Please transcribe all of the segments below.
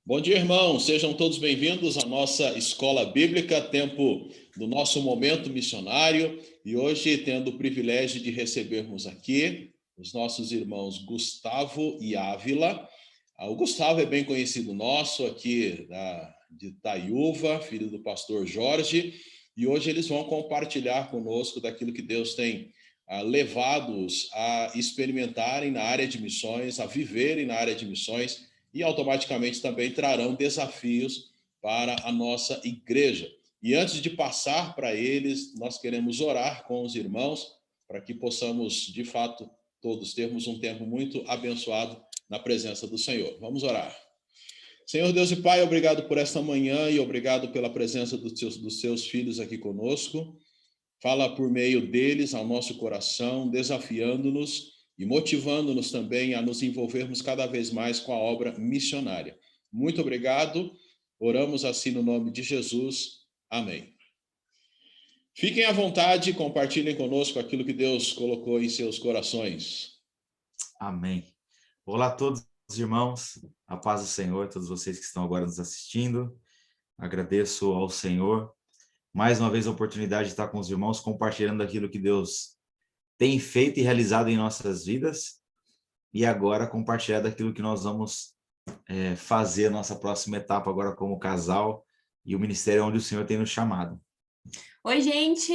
Bom dia, irmãos. Sejam todos bem-vindos à nossa escola bíblica, tempo do nosso momento missionário. E hoje, tendo o privilégio de recebermos aqui os nossos irmãos Gustavo e Ávila. O Gustavo é bem conhecido nosso aqui de Itaiúva, filho do pastor Jorge. E hoje eles vão compartilhar conosco daquilo que Deus tem levado-os a experimentarem na área de missões, a viverem na área de missões, e automaticamente também trarão desafios para a nossa igreja. E antes de passar para eles, nós queremos orar com os irmãos para que possamos, de fato, todos termos um tempo muito abençoado na presença do Senhor. Vamos orar. Senhor Deus e Pai, obrigado por esta manhã e obrigado pela presença dos seus filhos aqui conosco. Fala por meio deles ao nosso coração, desafiando-nos e motivando-nos também a nos envolvermos cada vez mais com a obra missionária. Muito obrigado. Oramos assim no nome de Jesus. Amém. Fiquem à vontade, compartilhem conosco aquilo que Deus colocou em seus corações. Amém. Olá a todos, irmãos. A paz do Senhor, todos vocês que estão agora nos assistindo. Agradeço ao Senhor mais uma vez a oportunidade de estar com os irmãos, compartilhando aquilo que Deus tem feito e realizado em nossas vidas, e agora compartilhar daquilo que nós vamos fazer, nossa próxima etapa agora como casal, e o ministério onde o Senhor tem nos chamado. Oi, gente!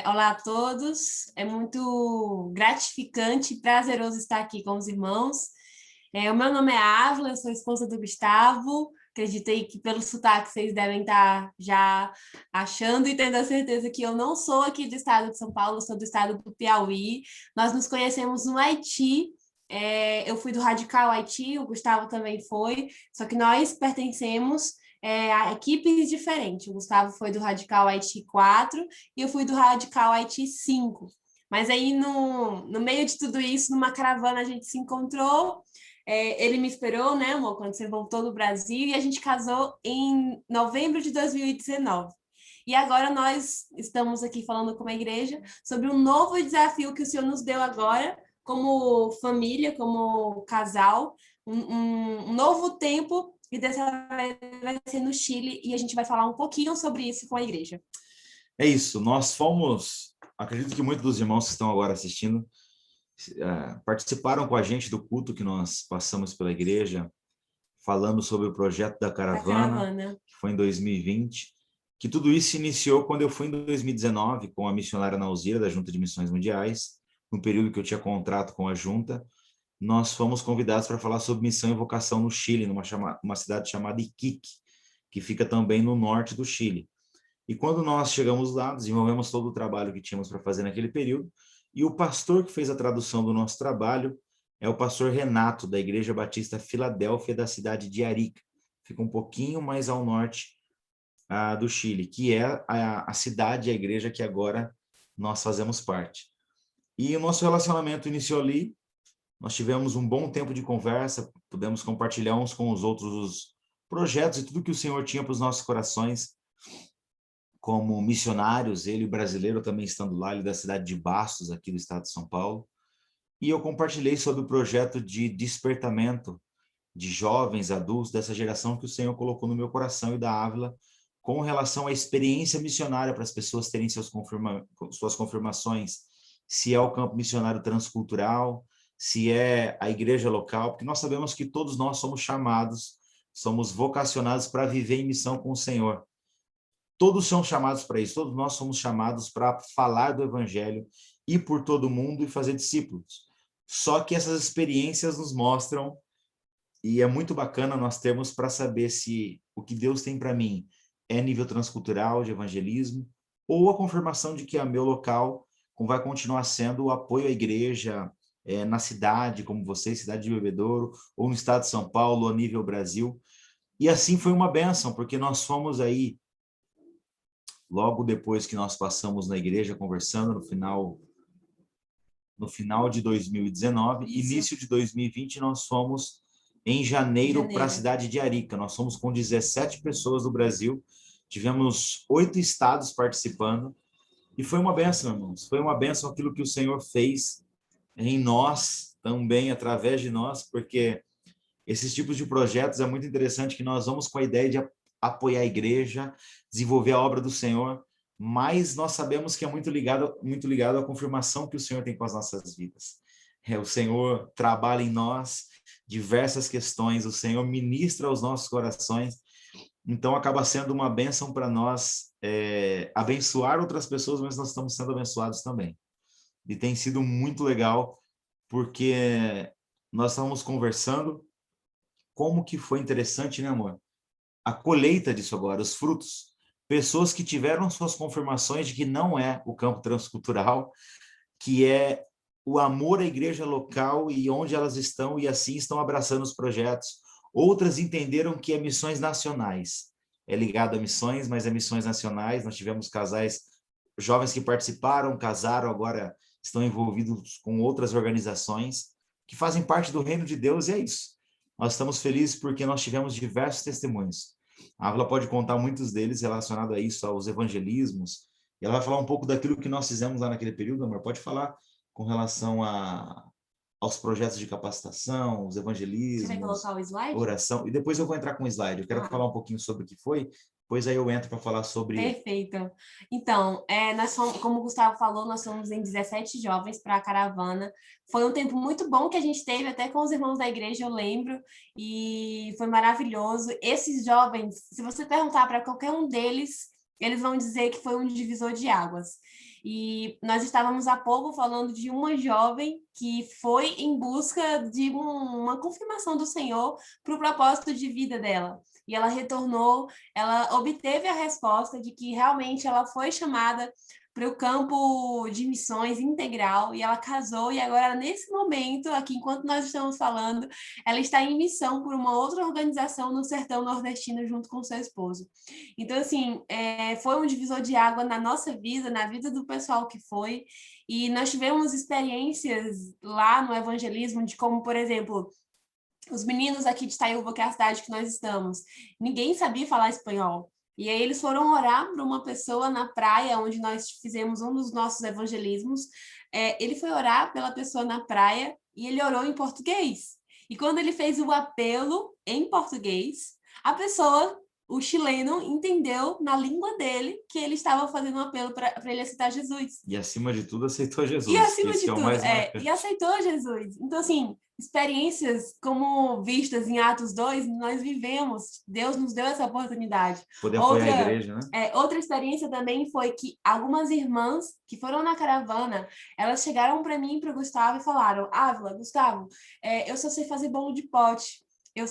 Olá a todos! É muito gratificante e prazeroso estar aqui com os irmãos. O meu nome é Ávila, eu sou esposa do Gustavo. Acreditei que pelo sotaque vocês devem estar já achando e tendo a certeza que eu não sou aqui do estado de São Paulo, eu sou do estado do Piauí. Nós nos conhecemos no Haiti. Eu fui do Radical Haiti, o Gustavo também foi, só que nós pertencemos a equipes diferentes. O Gustavo foi do Radical Haiti 4 e eu fui do Radical Haiti 5. Mas aí, no meio de tudo isso, numa caravana, a gente se encontrou. Ele me esperou, né, amor, quando você voltou do Brasil, e a gente casou em novembro de 2019. E agora nós estamos aqui falando com a igreja sobre um novo desafio que o Senhor nos deu agora, como família, como casal, um novo tempo, e dessa vez vai ser no Chile, e a gente vai falar um pouquinho sobre isso com a igreja. É isso, nós fomos, acredito que muitos dos irmãos que estão agora assistindo participaram com a gente do culto que nós passamos pela igreja, falando sobre o projeto da caravana, que foi em 2020, que tudo isso se iniciou quando eu fui em 2019 com a missionária Nauzira, da Junta de Missões Mundiais, no período que eu tinha contrato com a Junta. Nós fomos convidados para falar sobre missão e vocação no Chile, numa cidade chamada Iquique, que fica também no norte do Chile. E quando nós chegamos lá, desenvolvemos todo o trabalho que tínhamos para fazer naquele período, e o pastor que fez a tradução do nosso trabalho é o pastor Renato, da Igreja Batista Filadélfia, da cidade de Arica. Fica um pouquinho mais ao norte do Chile, que é a cidade, a igreja que agora nós fazemos parte. E o nosso relacionamento iniciou ali, nós tivemos um bom tempo de conversa, pudemos compartilhar uns com os outros os projetos e tudo que o Senhor tinha para os nossos corações, como missionários, ele brasileiro também estando lá, ele da cidade de Bastos, aqui do estado de São Paulo, e eu compartilhei sobre o projeto de despertamento de jovens, adultos, dessa geração que o Senhor colocou no meu coração e da Ávila, com relação à experiência missionária para as pessoas terem suas confirmações, se é o campo missionário transcultural, se é a igreja local, porque nós sabemos que todos nós somos chamados, somos vocacionados para viver em missão com o Senhor. Todos são chamados para isso, todos nós somos chamados para falar do evangelho, ir por todo mundo e fazer discípulos. Só que essas experiências nos mostram, e é muito bacana nós termos para saber se o que Deus tem para mim é nível transcultural de evangelismo, ou a confirmação de que é meu local vai continuar sendo o apoio à igreja na cidade, como vocês, cidade de Bebedouro, ou no estado de São Paulo, a nível Brasil. E assim foi uma bênção, porque nós fomos aí logo depois que nós passamos na igreja conversando no final de 2019, isso. Início de 2020, nós fomos em janeiro para a cidade de Arica. Nós fomos com 17 pessoas do Brasil, tivemos 8 estados participando, e foi uma bênção, irmãos. Foi uma bênção aquilo que o Senhor fez em nós, também através de nós, porque Esses tipos de projetos é muito interessante que nós vamos com a ideia de apoiar a igreja, desenvolver a obra do Senhor, mas nós sabemos que é muito ligado à confirmação que o Senhor tem com as nossas vidas. O Senhor trabalha em nós diversas questões, o Senhor ministra aos nossos corações, então acaba sendo uma bênção para nós abençoar outras pessoas, mas nós estamos sendo abençoados também. E tem sido muito legal, porque nós estávamos conversando como que foi interessante, né, amor? A colheita disso agora, os frutos. Pessoas que tiveram suas confirmações de que não é o campo transcultural, que é o amor à igreja local e onde elas estão, e assim estão abraçando os projetos. Outras entenderam que é missões nacionais. É ligado a missões, mas é missões nacionais. Nós tivemos casais, jovens que participaram, casaram, agora estão envolvidos com outras organizações que fazem parte do reino de Deus, e é isso. Nós estamos felizes porque nós tivemos diversos testemunhos. A Ávila pode contar muitos deles relacionados a isso, aos evangelismos. E ela vai falar um pouco daquilo que nós fizemos lá naquele período, amor. Pode falar com relação aos projetos de capacitação, os evangelismos, Você vai colocar o slide? oração. E depois eu vou entrar com o slide. Eu quero falar um pouquinho sobre o que foi, depois aí eu entro para falar sobre... Perfeito. Então, nós fomos, como o Gustavo falou, nós fomos em 17 jovens para a caravana. Foi um tempo muito bom que a gente teve, até com os irmãos da igreja, eu lembro, e foi maravilhoso. Esses jovens, se você perguntar para qualquer um deles, eles vão dizer que foi um divisor de águas. E nós estávamos há pouco falando de uma jovem que foi em busca de uma confirmação do Senhor para o propósito de vida dela. E ela retornou, ela obteve a resposta de que realmente ela foi chamada para o campo de missões integral, e ela casou, e agora, nesse momento, aqui, enquanto nós estamos falando, ela está em missão por uma outra organização no sertão nordestino, junto com seu esposo. Então, assim, foi um divisor de água na nossa vida, na vida do pessoal que foi, e nós tivemos experiências lá no evangelismo de como, por exemplo, os meninos aqui de Itaiúba, que é a cidade que nós estamos, ninguém sabia falar espanhol. E aí eles foram orar para uma pessoa na praia, onde nós fizemos um dos nossos evangelismos. Ele foi orar pela pessoa na praia e ele orou em português. E quando ele fez o apelo em português, a pessoa, o chileno, entendeu na língua dele que ele estava fazendo um apelo para ele aceitar Jesus. E acima de tudo aceitou Jesus. E acima de é tudo, e aceitou Jesus. Então, assim, experiências como vistas em Atos 2, nós vivemos, Deus nos deu essa oportunidade. Poder apoiar a igreja, né? Outra experiência também foi que algumas irmãs que foram na caravana, elas chegaram para mim e para o Gustavo e falaram: Ávila, Gustavo, eu só sei fazer bolo de pote. Eu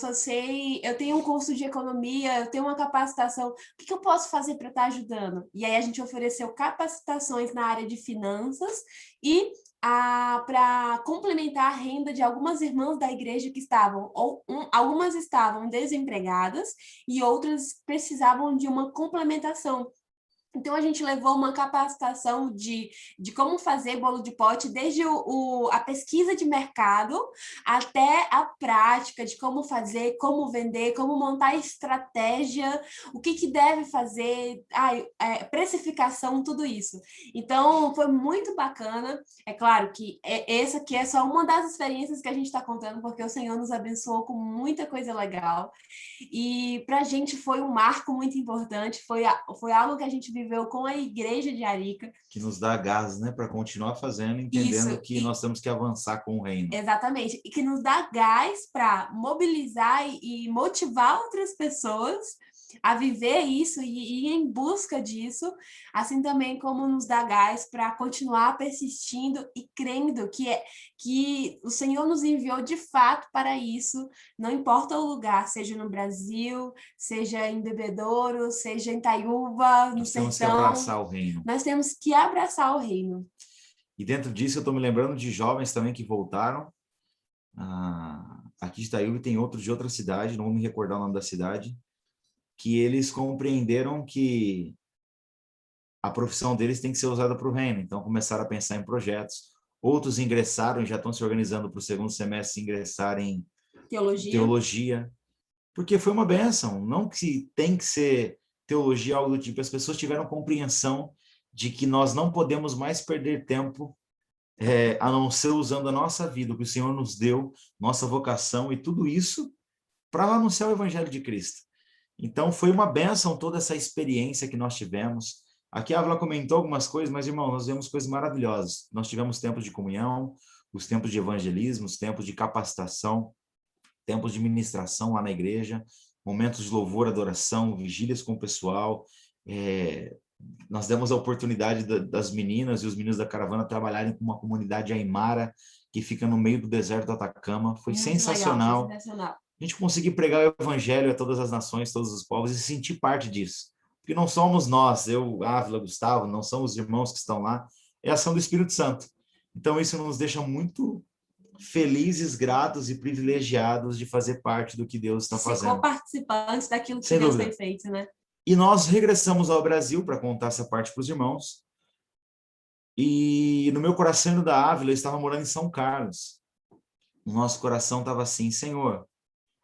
tenho um curso de economia, eu tenho uma capacitação, o que eu posso fazer para estar ajudando? E aí a gente ofereceu capacitações na área de finanças e para complementar a renda de algumas irmãs da igreja que estavam, algumas estavam desempregadas e outras precisavam de uma complementação. Então, a gente levou uma capacitação de como fazer bolo de pote, desde a pesquisa de mercado até a prática de como fazer, como vender, como montar estratégia, o que deve fazer, precificação, tudo isso. Então, foi muito bacana. É claro que essa aqui é só uma das experiências que a gente está contando, porque o Senhor nos abençoou com muita coisa legal. E para a gente foi um marco muito importante, foi algo que a gente viveu com a igreja de Arica. Que nos dá gás, né, para continuar fazendo, entendendo Isso, que nós temos que avançar com o reino. Exatamente, e que nos dá gás para mobilizar e motivar outras pessoas a viver isso e ir em busca disso, assim também como nos dá gás para continuar persistindo e crendo que o Senhor nos enviou de fato para isso, não importa o lugar, seja no Brasil, seja em Bebedouro, seja em Itaiúba, no sertão. Nós temos que abraçar o reino. Nós temos que abraçar o reino. E dentro disso eu estou me lembrando de jovens também que voltaram. Aqui de Itaiúba tem outros de outra cidade, não vou me recordar o nome da cidade, que eles compreenderam que a profissão deles tem que ser usada para o reino. Então começaram a pensar em projetos. Outros ingressaram e já estão se organizando para o segundo semestre ingressar em teologia. Porque foi uma bênção. Não que tem que ser teologia, algo do tipo. As pessoas tiveram compreensão de que nós não podemos mais perder tempo a não ser usando a nossa vida, o que o Senhor nos deu, nossa vocação, e tudo isso para anunciar o evangelho de Cristo. Então, foi uma bênção toda essa experiência que nós tivemos. Aqui a Ávila comentou algumas coisas, mas, irmão, nós vimos coisas maravilhosas. Nós tivemos tempos de comunhão, os tempos de evangelismo, os tempos de capacitação, tempos de ministração lá na igreja, momentos de louvor, adoração, vigílias com o pessoal. Nós demos a oportunidade das meninas e os meninos da caravana trabalharem com uma comunidade aimara que fica no meio do deserto do Atacama. Foi Muito sensacional. legal, sensacional. A gente conseguir pregar o evangelho a todas as nações, todos os povos e sentir parte disso. Porque não somos nós, eu, Ávila, Gustavo, não são os irmãos que estão lá, é a ação do Espírito Santo. Então isso nos deixa muito felizes, gratos e privilegiados de fazer parte do que Deus está fazendo. Co-participantes daquilo que Sem Deus dúvida. tem feito, né? E nós regressamos ao Brasil para contar essa parte para os irmãos. E no meu coração e no da Ávila, eu estava morando em São Carlos. O nosso coração estava assim, Senhor,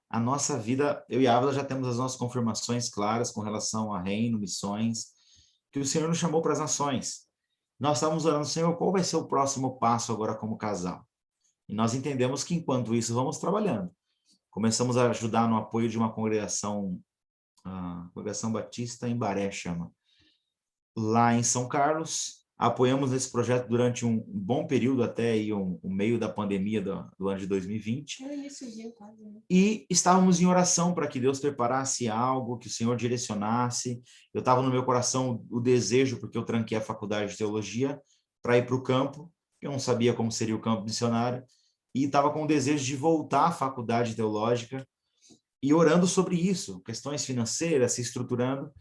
a nossa vida, eu e a Ávila já temos as nossas confirmações claras com relação a reino, missões, que o Senhor nos chamou para as nações. Nós estávamos orando, Senhor, qual vai ser o próximo passo agora como casal? E nós entendemos que enquanto isso vamos trabalhando. Começamos a ajudar no apoio de uma congregação, a Congregação Batista em Baré, chama, lá em São Carlos. Apoiamos esse projeto durante um bom período, até aí o meio da pandemia do ano de 2020. E estávamos em oração para que Deus preparasse algo, que o Senhor direcionasse. Eu estava no meu coração o desejo, porque eu tranquei a faculdade de teologia, para ir para o campo. Eu não sabia como seria o campo missionário. E estava com o desejo de voltar à faculdade teológica e orando sobre isso, questões financeiras, se estruturando.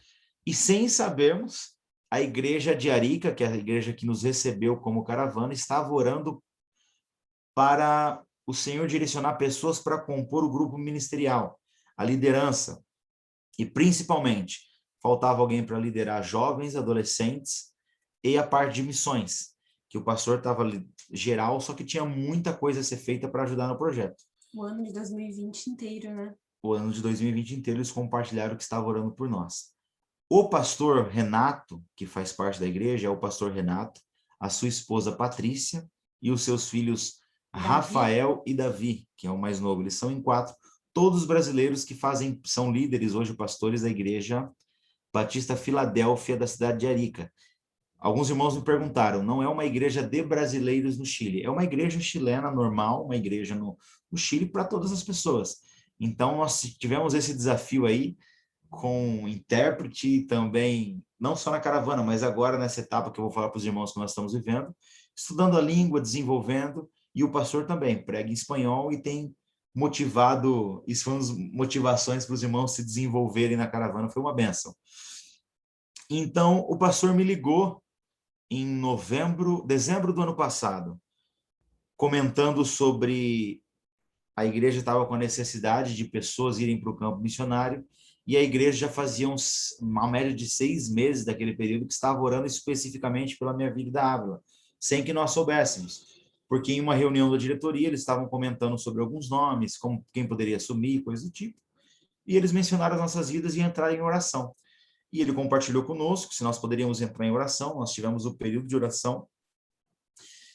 E sem sabermos, a igreja de Arica, que é a igreja que nos recebeu como caravana, estava orando para o Senhor direcionar pessoas para compor o grupo ministerial, a liderança. E, principalmente, faltava alguém para liderar jovens, adolescentes e a parte de missões, que o pastor estava geral, só que tinha muita coisa a ser feita para ajudar no projeto. O ano de 2020 inteiro, né? O ano de 2020 inteiro, eles compartilharam que estavam orando por nós. O pastor Renato, que faz parte da igreja, é o pastor Renato, a sua esposa Patrícia e os seus filhos Rafael e Davi, que é o mais novo. Eles são em 4, todos brasileiros que são líderes hoje, pastores da igreja Batista Filadélfia da cidade de Arica. Alguns irmãos me perguntaram, não é uma igreja de brasileiros no Chile, é uma igreja chilena normal, uma igreja no Chile para todas as pessoas. Então nós tivemos esse desafio aí, com intérprete também, não só na caravana, mas agora nessa etapa que eu vou falar para os irmãos que nós estamos vivendo, estudando a língua, desenvolvendo, e o pastor também prega em espanhol e tem motivado, isso foi uma das motivações para os irmãos se desenvolverem na caravana, foi uma bênção. Então, o pastor me ligou em dezembro do ano passado, comentando sobre a igreja estava com a necessidade de pessoas irem para o campo missionário, e a igreja já fazia uma média de 6 meses daquele período que estava orando especificamente pela minha vida da Ávila, sem que nós soubéssemos. Porque em uma reunião da diretoria, eles estavam comentando sobre alguns nomes, como quem poderia assumir, coisa do tipo, e eles mencionaram as nossas vidas e entraram em oração. E ele compartilhou conosco se nós poderíamos entrar em oração. Nós tivemos o período de oração,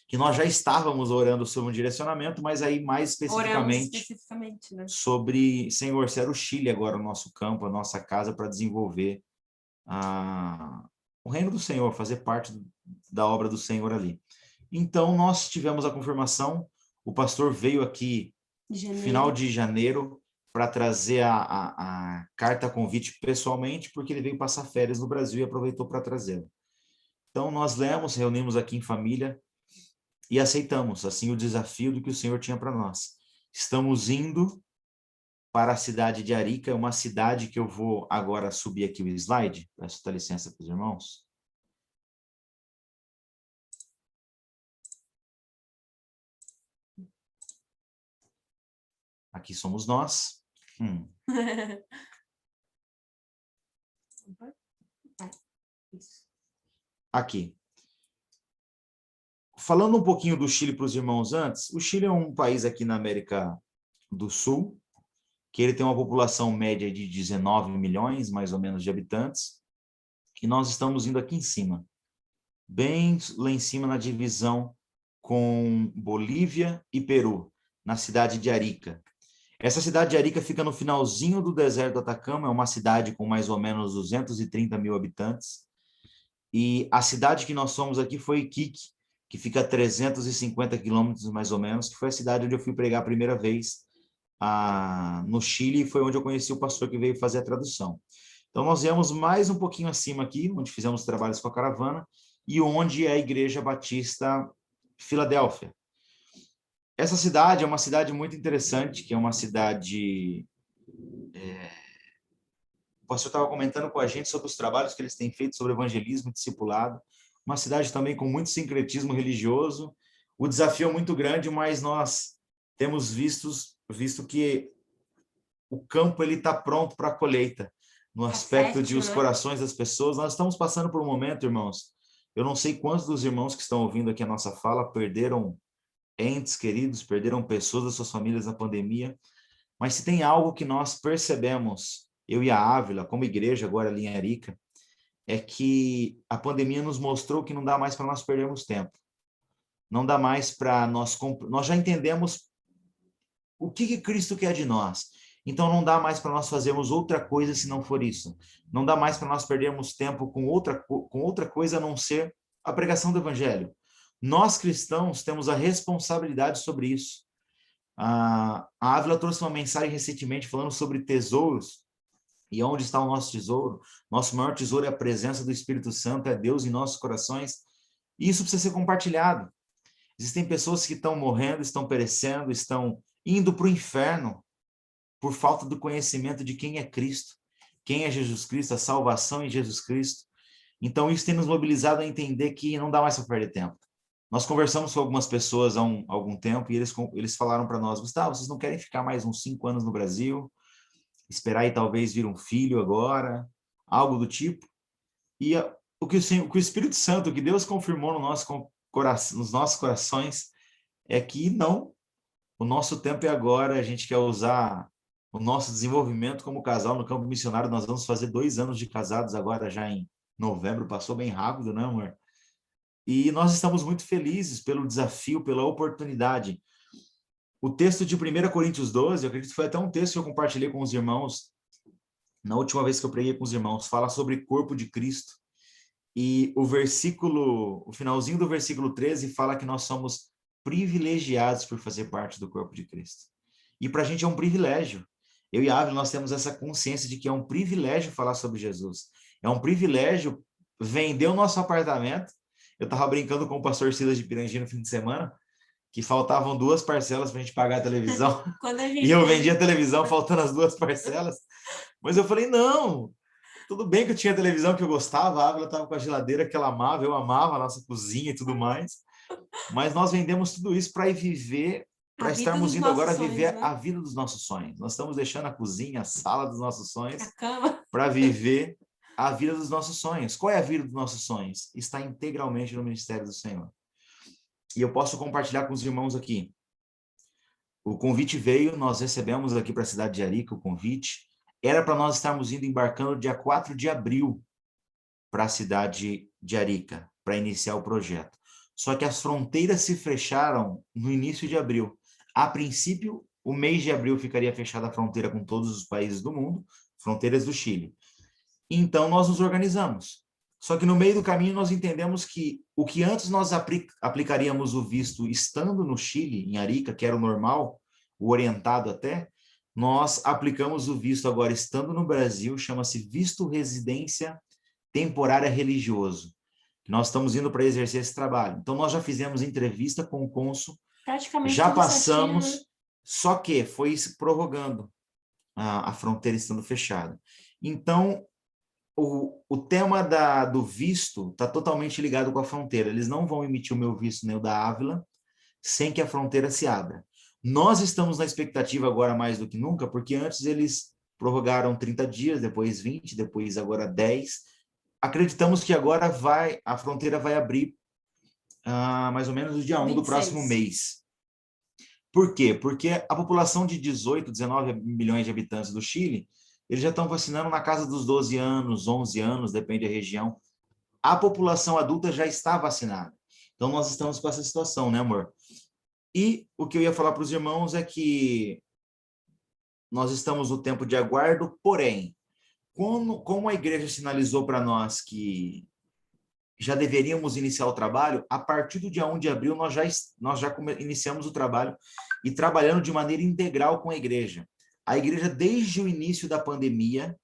que nós já estávamos orando sobre um direcionamento, mas aí mais especificamente né? Sobre, Senhor, se era o Chile agora o nosso campo, a nossa casa para desenvolver o reino do Senhor, fazer parte da obra do Senhor ali. Então, nós tivemos a confirmação, o pastor veio aqui final de janeiro para trazer a carta convite pessoalmente, porque ele veio passar férias no Brasil e aproveitou para trazê-la. Então, nós lemos, reunimos aqui em família, e aceitamos, assim, o desafio do que o Senhor tinha para nós. Estamos indo para a cidade de Arica, uma cidade que eu vou agora subir aqui o slide. Peço licença para os irmãos. Aqui somos nós. Aqui. Falando um pouquinho do Chile para os irmãos antes, o Chile é um país aqui na América do Sul, que ele tem uma população média de 19 milhões, mais ou menos, de habitantes, e nós estamos indo aqui em cima, bem lá em cima na divisão com Bolívia e Peru, na cidade de Arica. Essa cidade de Arica fica no finalzinho do deserto do Atacama, é uma cidade com mais ou menos 230 mil habitantes. E a cidade que nós fomos aqui foi Iquique, que fica a 350 quilômetros mais ou menos, que foi a cidade onde eu fui pregar a primeira vez no Chile, e foi onde eu conheci o pastor que veio fazer a tradução. Então nós viemos mais um pouquinho acima aqui, onde fizemos trabalhos com a caravana, e onde é a Igreja Batista Filadélfia. Essa cidade é uma cidade muito interessante, que é uma cidade... O pastor estava comentando com a gente sobre os trabalhos que eles têm feito sobre evangelismo e discipulado. Uma cidade também com muito sincretismo religioso. O desafio é muito grande, mas nós temos visto que o campo ele está pronto para a colheita, no aspecto de os corações das pessoas. Nós estamos passando por um momento, irmãos, eu não sei quantos dos irmãos que estão ouvindo aqui a nossa fala perderam entes queridos, perderam pessoas das suas famílias na pandemia, mas se tem algo que nós percebemos, eu e a Ávila, como igreja agora ali em Arica, é que a pandemia nos mostrou que não dá mais para nós perdermos tempo. Não dá mais para nós já entendemos o que Cristo quer de nós. Então não dá mais para nós fazermos outra coisa se não for isso. Não dá mais para nós perdermos tempo com outra coisa a não ser a pregação do evangelho. Nós cristãos temos a responsabilidade sobre isso. A Ávila trouxe uma mensagem recentemente falando sobre tesouros. E onde está o nosso tesouro? Nosso maior tesouro é a presença do Espírito Santo, é Deus em nossos corações. E isso precisa ser compartilhado. Existem pessoas que estão morrendo, estão perecendo, estão indo para o inferno por falta do conhecimento de quem é Cristo, quem é Jesus Cristo, a salvação em Jesus Cristo. Então isso tem nos mobilizado a entender que não dá mais para perder tempo. Nós conversamos com algumas pessoas há algum tempo e eles falaram para nós: Gustavo, vocês não querem ficar mais uns 5 anos no Brasil? Esperar e talvez vir um filho agora, algo do tipo. E o que o Espírito Santo, o que Deus confirmou nos nossos corações, é que não, o nosso tempo é agora, a gente quer usar o nosso desenvolvimento como casal no campo missionário. Nós vamos fazer 2 anos de casados agora, já em novembro, passou bem rápido, né, amor? E nós estamos muito felizes pelo desafio, pela oportunidade. O texto de 1 Coríntios 12, eu acredito que foi até um texto que eu compartilhei com os irmãos, na última vez que eu preguei com os irmãos, fala sobre corpo de Cristo. E o finalzinho do versículo 13 fala que nós somos privilegiados por fazer parte do corpo de Cristo. E para a gente é um privilégio. Eu e a Ávila, nós temos essa consciência de que é um privilégio falar sobre Jesus. É um privilégio vender o nosso apartamento. Eu estava brincando com o pastor Silas de Pirangi no fim de semana, que faltavam 2 parcelas para a gente pagar a televisão. E eu vendi a televisão faltando as 2 parcelas. Mas eu falei, não, tudo bem que eu tinha a televisão que eu gostava, a Ávila estava com a geladeira que ela amava, eu amava a nossa cozinha e tudo mais. Mas nós vendemos tudo isso para ir viver, para estarmos indo agora viver a vida dos nossos sonhos. Nós estamos deixando a cozinha, a sala dos nossos sonhos, para viver a vida dos nossos sonhos. Qual é a vida dos nossos sonhos? Está integralmente no ministério do Senhor. E eu posso compartilhar com os irmãos aqui. O convite veio, nós recebemos aqui para a cidade de Arica o convite. Era para nós estarmos embarcando dia 4 de abril para a cidade de Arica, para iniciar o projeto. Só que as fronteiras se fecharam no início de abril. A princípio, o mês de abril ficaria fechada a fronteira com todos os países do mundo, fronteiras do Chile. Então, nós nos organizamos. Só que no meio do caminho nós entendemos que o que antes nós aplicaríamos o visto estando no Chile, em Arica, que era o normal, o orientado até, nós aplicamos o visto agora estando no Brasil, chama-se visto residência temporária religioso. Nós estamos indo para exercer esse trabalho. Então nós já fizemos entrevista com o cônsul, já passamos, certinho. Só que foi se prorrogando a fronteira estando fechada. Então, o tema do visto está totalmente ligado com a fronteira. Eles não vão emitir o meu visto nem o da Ávila sem que a fronteira se abra. Nós estamos na expectativa agora mais do que nunca, porque antes eles prorrogaram 30 dias, depois 20, depois agora 10. Acreditamos que agora a fronteira vai abrir mais ou menos no dia 1 do próximo mês. Por quê? Porque a população de 18, 19 milhões de habitantes do Chile, eles já estão vacinando na casa dos 12 anos, 11 anos, depende da região. A população adulta já está vacinada. Então, nós estamos com essa situação, né, amor? E o que eu ia falar para os irmãos é que nós estamos no tempo de aguardo, porém, como a igreja sinalizou para nós que já deveríamos iniciar o trabalho, a partir do dia 1 de abril nós já iniciamos o trabalho e trabalhando de maneira integral com a igreja. A igreja, desde o início da pandemia,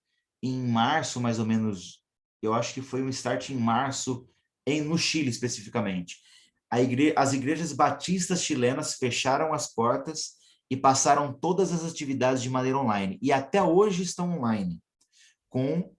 em março, mais ou menos, eu acho que foi um start em março, no Chile especificamente. As igrejas batistas chilenas fecharam as portas e passaram todas as atividades de maneira online. E até hoje estão online, com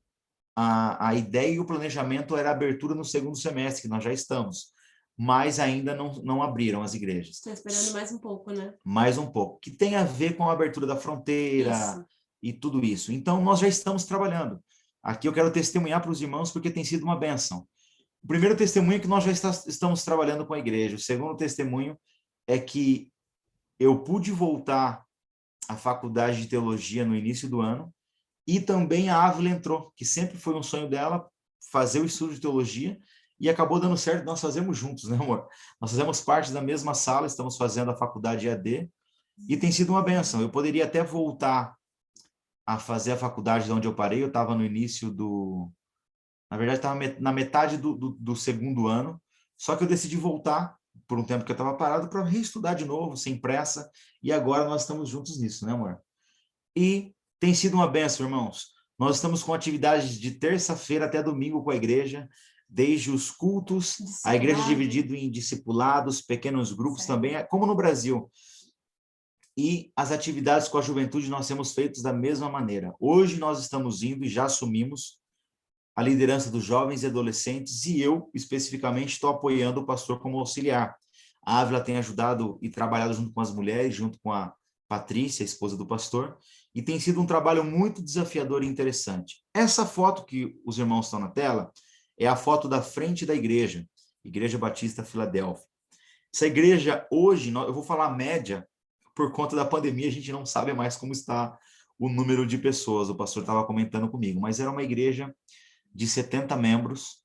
a ideia e o planejamento era a abertura no segundo semestre, que nós já estamos, mas ainda não abriram as igrejas. Estou esperando mais um pouco, né? Mais um pouco, que tem a ver com a abertura da fronteira Isso. E tudo isso. Então, nós já estamos trabalhando. Aqui eu quero testemunhar para os irmãos, porque tem sido uma bênção. O primeiro testemunho é que nós já estamos trabalhando com a igreja. O segundo testemunho é que eu pude voltar à faculdade de teologia no início do ano, e também a Ávila entrou, que sempre foi um sonho dela fazer o estudo de teologia, e acabou dando certo, nós fazemos juntos, né, amor? Nós fazemos parte da mesma sala, estamos fazendo a faculdade EAD, e tem sido uma bênção. Eu poderia até voltar a fazer a faculdade de onde eu parei, eu estava no início na verdade, estava na metade do segundo ano, só que eu decidi voltar, por um tempo que eu estava parado, para reestudar de novo, sem pressa, e agora nós estamos juntos nisso, né, amor? E tem sido uma bênção, irmãos. Nós estamos com atividades de terça-feira até domingo com a igreja, desde os cultos, a igreja dividida em discipulados, pequenos grupos também, como no Brasil. E as atividades com a juventude nós temos feito da mesma maneira. Hoje nós estamos indo e já assumimos a liderança dos jovens e adolescentes, e eu, especificamente, estou apoiando o pastor como auxiliar. A Ávila tem ajudado e trabalhado junto com as mulheres, junto com a Patrícia, a esposa do pastor, e tem sido um trabalho muito desafiador e interessante. Essa foto que os irmãos estão na tela é a foto da frente da igreja, Igreja Batista Filadélfia. Essa igreja hoje, eu vou falar média, por conta da pandemia, a gente não sabe mais como está o número de pessoas, o pastor estava comentando comigo, mas era uma igreja de 70 membros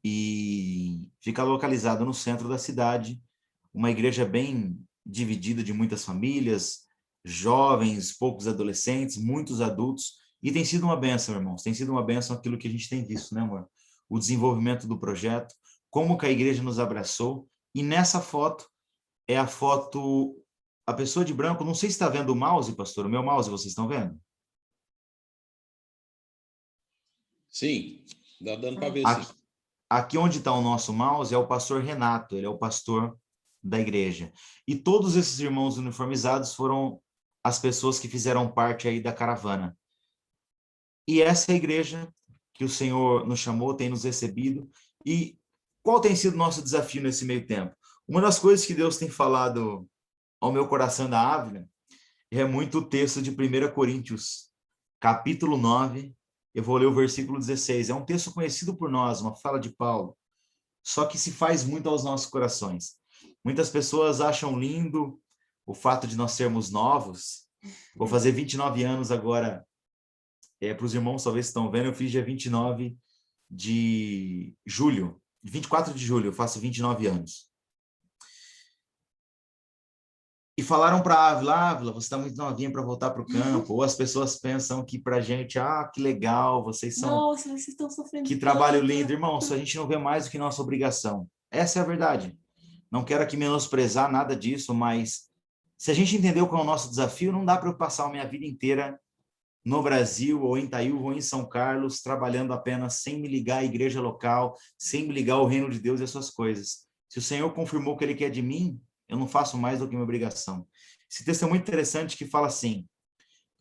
e fica localizada no centro da cidade, uma igreja bem dividida de muitas famílias, jovens, poucos adolescentes, muitos adultos, e tem sido uma bênção, irmãos, tem sido uma bênção aquilo que a gente tem visto, né, amor? O desenvolvimento do projeto, como que a igreja nos abraçou, e nessa foto, é a foto, a pessoa de branco, não sei se está vendo o mouse, pastor, o meu mouse, vocês estão vendo? Sim, dá dando para ver, sim. Aqui onde está o nosso mouse é o pastor Renato, ele é o pastor da igreja. E todos esses irmãos uniformizados foram as pessoas que fizeram parte aí da caravana. E essa é a igreja que o Senhor nos chamou, tem nos recebido. E qual tem sido o nosso desafio nesse meio tempo? Uma das coisas que Deus tem falado ao meu coração da Ávila é muito o texto de 1 Coríntios, capítulo 9, eu vou ler o versículo 16. É um texto conhecido por nós, uma fala de Paulo, só que se faz muito aos nossos corações. Muitas pessoas acham lindo o fato de nós sermos novos. Vou fazer 29 anos agora. Para os irmãos, talvez estão vendo, eu fiz dia 29 de julho. 24 de julho, eu faço 29 anos. E falaram para a Ávila, você está muito novinha para voltar para o campo. Ou as pessoas pensam que para a gente, que legal, vocês são... Nossa, vocês estão sofrendo. Que trabalho lindo, irmão. A gente não vê mais do que nossa obrigação. Essa é a verdade. Não quero aqui menosprezar nada disso, mas se a gente entendeu qual é o nosso desafio, não dá para eu passar a minha vida inteira no Brasil, ou em Itaúba, ou em São Carlos, trabalhando apenas sem me ligar à igreja local, sem me ligar ao reino de Deus e as suas coisas. Se o Senhor confirmou o que Ele quer de mim, eu não faço mais do que minha obrigação. Esse texto é muito interessante que fala assim,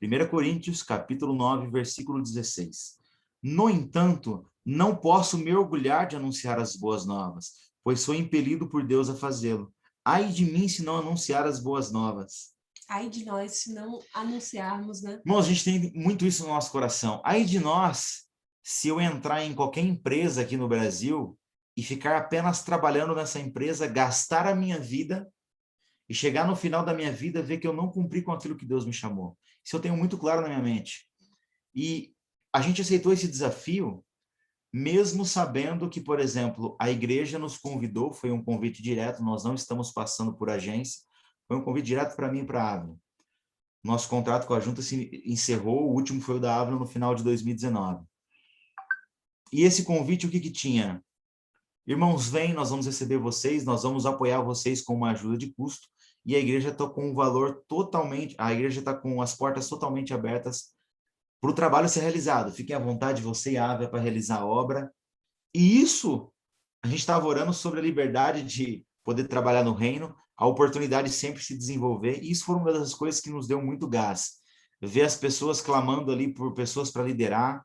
1 Coríntios, capítulo 9, versículo 16. No entanto, não posso me orgulhar de anunciar as boas novas, pois sou impelido por Deus a fazê-lo. Ai de mim se não anunciar as boas novas. Ai de nós se não anunciarmos, né? Irmãos, a gente tem muito isso no nosso coração. Ai de nós se eu entrar em qualquer empresa aqui no Brasil e ficar apenas trabalhando nessa empresa, gastar a minha vida e chegar no final da minha vida ver que eu não cumpri com aquilo que Deus me chamou. Isso eu tenho muito claro na minha mente. E a gente aceitou esse desafio mesmo sabendo que, por exemplo, a igreja nos convidou, foi um convite direto, nós não estamos passando por agência, foi um convite direto para mim e para a Ávila. Nosso contrato com a junta se encerrou, o último foi o da Ávila no final de 2019. E esse convite, o que que tinha? Irmãos, vem, nós vamos receber vocês, nós vamos apoiar vocês com uma ajuda de custo, e a igreja está com um valor totalmente, a igreja está com as portas totalmente abertas para o trabalho ser realizado. Fiquem à vontade, você e a Ávila, para realizar a obra. E isso, a gente estava orando sobre a liberdade de poder trabalhar no reino, a oportunidade de sempre se desenvolver, e isso foi uma das coisas que nos deu muito gás. Ver as pessoas clamando ali por pessoas para liderar,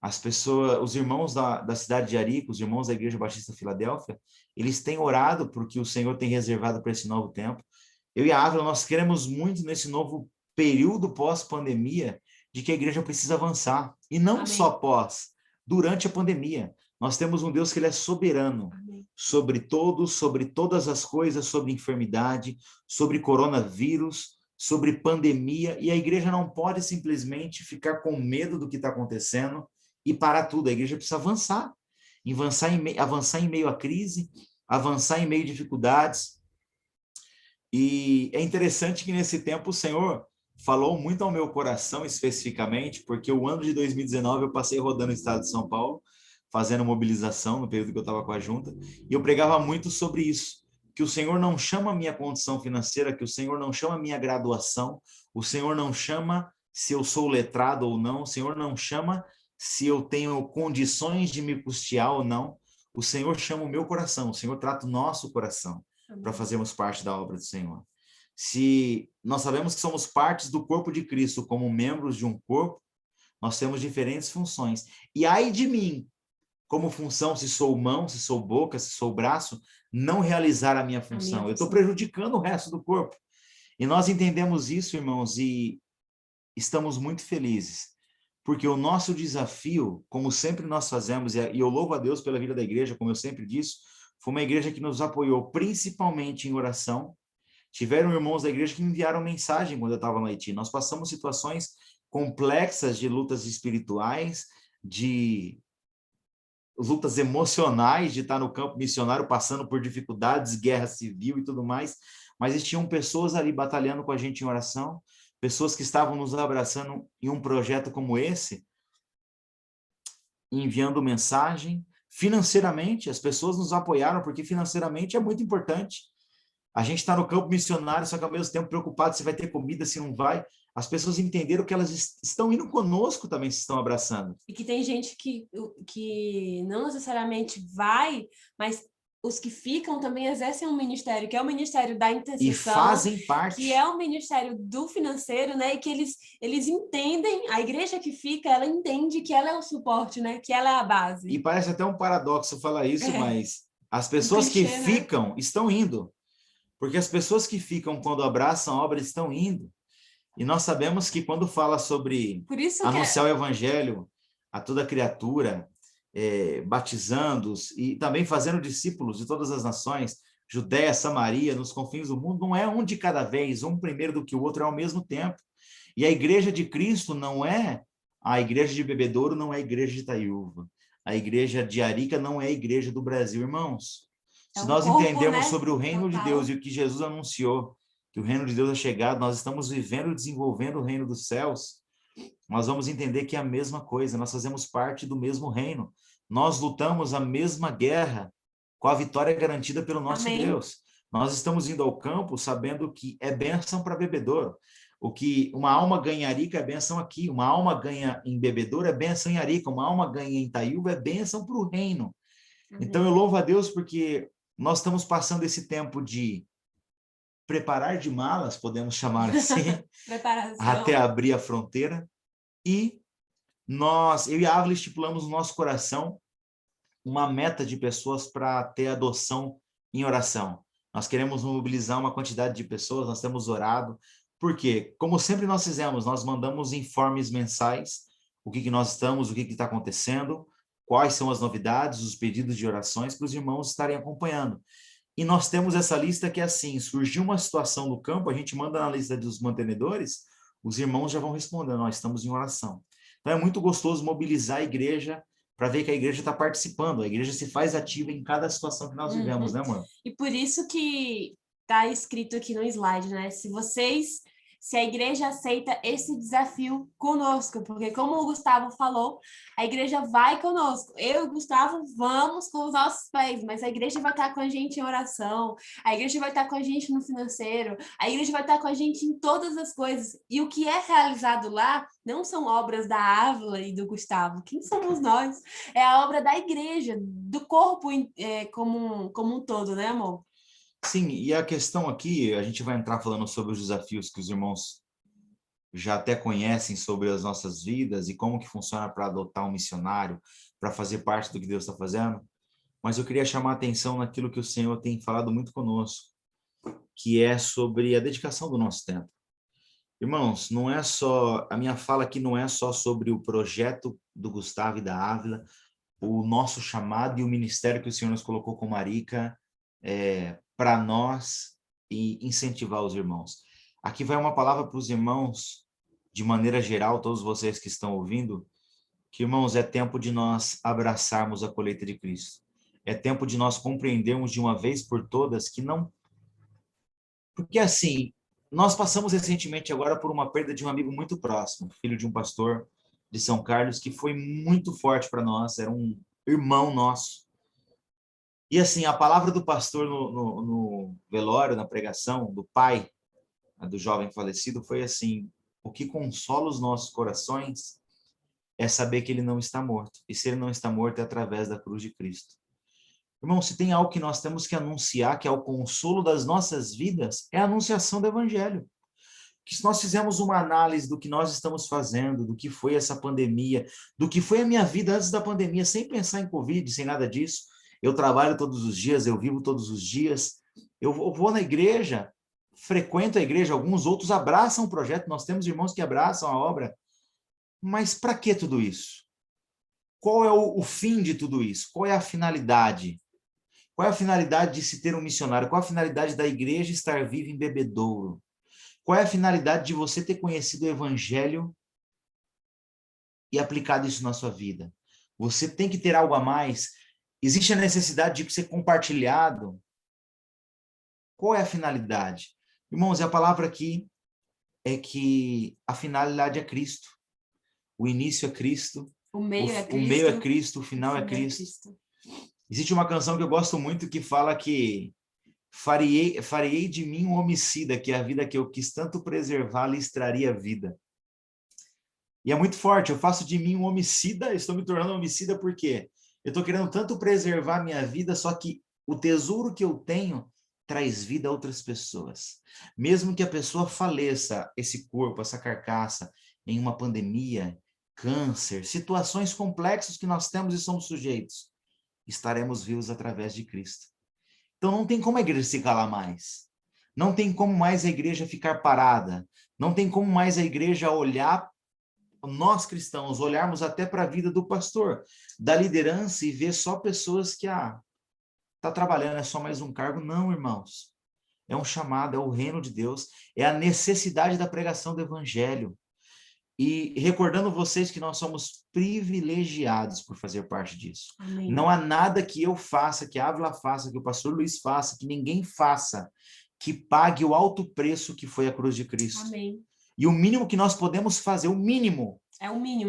as pessoas, os irmãos da cidade de Arica, os irmãos da Igreja Batista Filadélfia, eles têm orado porque o Senhor tem reservado para esse novo tempo. Eu e a Ávila, nós queremos muito nesse novo período pós-pandemia de que a igreja precisa avançar. E não Amém. só pós, durante a pandemia. Nós temos um Deus que ele é soberano. Amém. Sobre todos, sobre todas as coisas, sobre enfermidade, sobre coronavírus, sobre pandemia, e a igreja não pode simplesmente ficar com medo do que está acontecendo e parar tudo. A igreja precisa avançar, avançar em meio à crise, avançar em meio a dificuldades. E é interessante que nesse tempo o Senhor falou muito ao meu coração especificamente, porque o ano de 2019 eu passei rodando o estado de São Paulo, fazendo mobilização no período que eu estava com a junta, e eu pregava muito sobre isso, que o Senhor não chama a minha condição financeira, que o Senhor não chama a minha graduação, o Senhor não chama se eu sou letrado ou não, o Senhor não chama se eu tenho condições de me custear ou não, o Senhor chama o meu coração, o Senhor trata o nosso coração para fazermos parte da obra do Senhor. Se nós sabemos que somos partes do corpo de Cristo como membros de um corpo, nós temos diferentes funções. E ai de mim, como função, se sou mão, se sou boca, se sou braço, não realizar a minha função. Eu estou prejudicando o resto do corpo. E nós entendemos isso, irmãos, e estamos muito felizes, porque o nosso desafio, como sempre nós fazemos, e eu louvo a Deus pela vida da igreja, como eu sempre disse, foi uma igreja que nos apoiou principalmente em oração. Tiveram irmãos da igreja que me enviaram mensagem quando eu estava no Haiti. Nós passamos situações complexas de lutas espirituais, de lutas emocionais, de estar no campo missionário, passando por dificuldades, guerra civil e tudo mais, mas existiam pessoas ali batalhando com a gente em oração, pessoas que estavam nos abraçando em um projeto como esse, enviando mensagem. Financeiramente, as pessoas nos apoiaram, porque financeiramente é muito importante. A gente está no campo missionário, só que ao mesmo tempo preocupado se vai ter comida, se não vai. As pessoas entenderam que elas estão indo conosco também, se estão abraçando. E que tem gente que não necessariamente vai, mas os que ficam também exercem um ministério, que é o ministério da intercessão. E fazem parte. Que é o ministério do financeiro, né? E que eles entendem, a igreja que fica, ela entende que ela é o suporte, né? Que ela é a base. E parece até um paradoxo falar isso, mas as pessoas que ficam, estão indo. Porque as pessoas que ficam quando abraçam a obra estão indo. E nós sabemos que quando fala sobre anunciar o evangelho a toda criatura, batizando-os e também fazendo discípulos de todas as nações, Judéia, Samaria, nos confins do mundo, não é um de cada vez, um primeiro do que o outro, é ao mesmo tempo. E a igreja de Cristo não é a igreja de Bebedouro, não é a igreja de Itaiúva. A igreja de Arica não é a igreja do Brasil, irmãos. Se nós entendermos sobre o reino de Deus e o que Jesus anunciou, que o reino de Deus é chegado, nós estamos vivendo e desenvolvendo o reino dos céus, nós vamos entender que é a mesma coisa, nós fazemos parte do mesmo reino. Nós lutamos a mesma guerra com a vitória garantida pelo nosso Deus. Nós estamos indo ao campo sabendo que é bênção para Bebedouro. O que uma alma ganha em Arica é bênção aqui, uma alma ganha em Bebedouro é bênção em Arica, uma alma ganha em Itaiúva é bênção para o reino. Amém. Então eu louvo a Deus porque nós estamos passando esse tempo de preparar de malas, podemos chamar assim, até abrir a fronteira. E eu e a Ávila estipulamos no nosso coração uma meta de pessoas para ter adoção em oração. Nós queremos mobilizar uma quantidade de pessoas, nós temos orado. Por quê? Como sempre nós fizemos, nós mandamos informes mensais, o que nós estamos, o que está acontecendo, quais são as novidades, os pedidos de orações para os irmãos estarem acompanhando. E nós temos essa lista que é assim, surgiu uma situação no campo, a gente manda na lista dos mantenedores, os irmãos já vão respondendo, nós estamos em oração. Então é muito gostoso mobilizar a igreja para ver que a igreja está participando, a igreja se faz ativa em cada situação que nós vivemos, né, amor? E por isso que está escrito aqui no slide, né? Se vocês se a igreja aceita esse desafio conosco, porque como o Gustavo falou, a igreja vai conosco. Eu e o Gustavo vamos com os nossos pés, mas a igreja vai estar com a gente em oração, a igreja vai estar com a gente no financeiro, a igreja vai estar com a gente em todas as coisas. E o que é realizado lá não são obras da Ávila e do Gustavo. Quem somos nós? É a obra da igreja, do corpo como um todo, né, amor? Sim, e a questão aqui, a gente vai entrar falando sobre os desafios que os irmãos já até conhecem sobre as nossas vidas e como que funciona para adotar um missionário, para fazer parte do que Deus está fazendo. Mas eu queria chamar a atenção naquilo que o Senhor tem falado muito conosco, que é sobre a dedicação do nosso tempo. Irmãos, não é só, a minha fala aqui não é só sobre o projeto do Gustavo e da Ávila, o nosso chamado e o ministério que o Senhor nos colocou com Marica para nós e incentivar os irmãos. Aqui vai uma palavra para os irmãos, de maneira geral, todos vocês que estão ouvindo, que, irmãos, é tempo de nós abraçarmos a colheita de Cristo. É tempo de nós compreendermos de uma vez por todas que não... Porque, assim, nós passamos recentemente agora por uma perda de um amigo muito próximo, filho de um pastor de São Carlos, que foi muito forte para nós, era um irmão nosso. E, assim, a palavra do pastor no velório, na pregação, do pai do jovem falecido, foi assim: o que consola os nossos corações é saber que ele não está morto. E se ele não está morto, é através da cruz de Cristo. Irmão, se tem algo que nós temos que anunciar, que é o consolo das nossas vidas, é a anunciação do evangelho. Que se nós fizermos uma análise do que nós estamos fazendo, do que foi essa pandemia, do que foi a minha vida antes da pandemia, sem pensar em Covid, sem nada disso, eu trabalho todos os dias, eu vivo todos os dias, eu vou na igreja, frequento a igreja, alguns outros abraçam o projeto, nós temos irmãos que abraçam a obra, mas para que tudo isso? Qual é o fim de tudo isso? Qual é a finalidade? Qual é a finalidade de se ter um missionário? Qual é a finalidade da igreja estar viva em Bebedouro? Qual é a finalidade de você ter conhecido o evangelho e aplicado isso na sua vida? Você tem que ter algo a mais? Existe a necessidade de ser compartilhado? Qual é a finalidade? Irmãos, a palavra aqui é que a finalidade é Cristo. O início é Cristo. O meio é Cristo. O meio é Cristo, o final é Cristo. Existe uma canção que eu gosto muito que fala que farei de mim um homicida, que a vida que eu quis tanto preservar lhe traria vida. E é muito forte, eu faço de mim um homicida, estou me tornando um homicida porque eu estou querendo tanto preservar a minha vida, só que o tesouro que eu tenho traz vida a outras pessoas. Mesmo que a pessoa faleça, esse corpo, essa carcaça, em uma pandemia, câncer, situações complexas que nós temos e somos sujeitos, estaremos vivos através de Cristo. Então não tem como a igreja se calar mais. Não tem como mais a igreja ficar parada. Não tem como mais a igreja olhar, nós cristãos, olharmos até para a vida do pastor, da liderança e ver só pessoas que, está trabalhando, é só mais um cargo. Não, irmãos. É um chamado, é o reino de Deus, é a necessidade da pregação do evangelho. E recordando vocês que nós somos privilegiados por fazer parte disso. Amém. Não há nada que eu faça, que a Ávila faça, que o pastor Luiz faça, que ninguém faça, que pague o alto preço que foi a cruz de Cristo. Amém. E o mínimo que nós podemos fazer, o mínimo,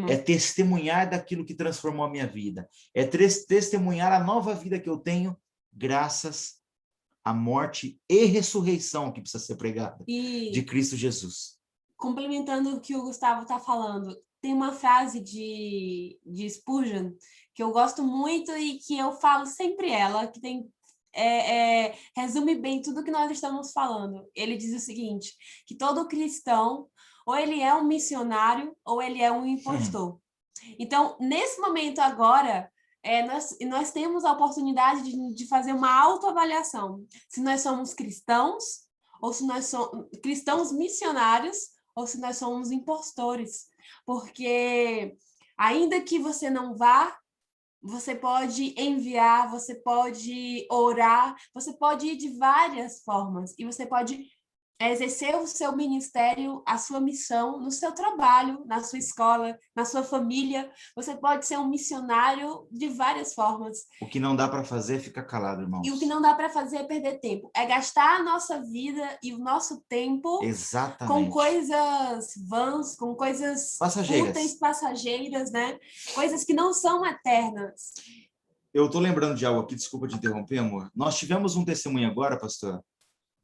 é testemunhar daquilo que transformou a minha vida. É testemunhar a nova vida que eu tenho, graças à morte e ressurreição que precisa ser pregada de Cristo Jesus. Complementando o que o Gustavo está falando, tem uma frase de Spurgeon que eu gosto muito e que eu falo sempre ela, que tem resume bem tudo que nós estamos falando. Ele diz o seguinte, que todo cristão, ou ele é um missionário, ou ele é um impostor. Então, nesse momento agora, nós temos a oportunidade de fazer uma autoavaliação. Se nós somos cristãos, ou se nós somos cristãos missionários, ou se nós somos impostores. Porque, ainda que você não vá, você pode enviar, você pode orar, você pode ir de várias formas. E você pode é exercer o seu ministério, a sua missão no seu trabalho, na sua escola, na sua família. Você pode ser um missionário de várias formas. O que não dá para fazer é ficar calado, irmãos. E o que não dá para fazer é perder tempo. É gastar a nossa vida e o nosso tempo com coisas vãs, com coisas fúteis, passageiras, né? Coisas que não são eternas. Eu estou lembrando de algo aqui, desculpa te interromper, amor. Nós tivemos um testemunho agora, pastor,